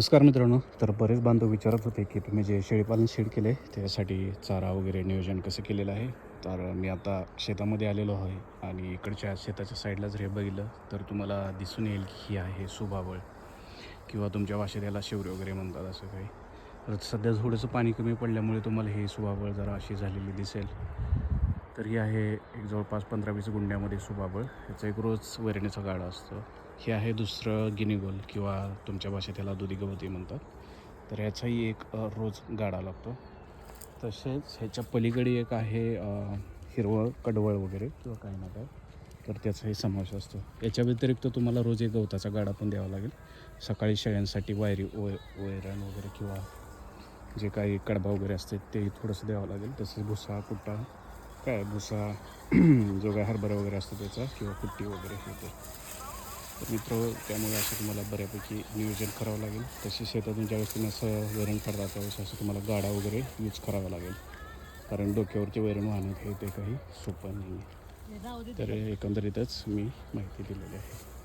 नमस्कार मित्रांनो. तर बरेच बांधव विचारत होते की तुम्ही जे शेळीपालन शेड केले त्यासाठी चारा वगैरे नियोजन कसं केलेलं आहे. तर मी आता शेतामध्ये आलेलो आहे आणि इकडच्या शेताच्या साईडला जर हे बघितलं तर तुम्हाला दिसून येईल की ही आहे सुबाबळ किंवा तुमच्या भाषेत याला शेवरे वगैरे म्हणतात असं काही. तर सध्या थोडंसं पाणी कमी पडल्यामुळे तुम्हाला ही सुबाबळ जरा अशी झालेली दिसेल. तर ही आहे एक जवळपास 15-20 गुंड्यामध्ये सुबाबळ. ह्याचा एक रोज वैरणीचा गाडा असतो. हे आहे दुसरं गिनीगोल किंवा तुमच्या भाषेत याला दुधी गवती म्हणतात. तर ह्याचाही एक रोज गाडा लागतो. तसेच ह्याच्या पलीकडे एक आहे हिरवळ कडवळ वगैरे किंवा काही ना काय. तर त्याचाही समावेश असतो. याच्या व्यतिरिक्त तुम्हाला रोज एक गवताचा गाडा पण द्यावा लागेल. सकाळी शेळ्यांसाठी वैरण वगैरे किंवा जे काही कडबा वगैरे असते ते थोडंसं द्यावं लागेल. तसेच भुसा कुट्टा काय भुसा जो काय हरभरा वगैरे असतो त्याचा किंवा कुट्टी वगैरे हे ते. तर त्यामुळे असं तुम्हाला बऱ्यापैकी नियोजन करावं लागेल. तसे शेतातून ज्यावेळेस तुम्ही असं वैरण काढता त्यावेळेस असं तुम्हाला गाडा वगैरे यूज करावा लागेल. कारण डोक्यावरचे वैरण वाहणं हे ते काही सोपं नाही आहे. तर एकंदरीतच मी माहिती दिलेली आहे.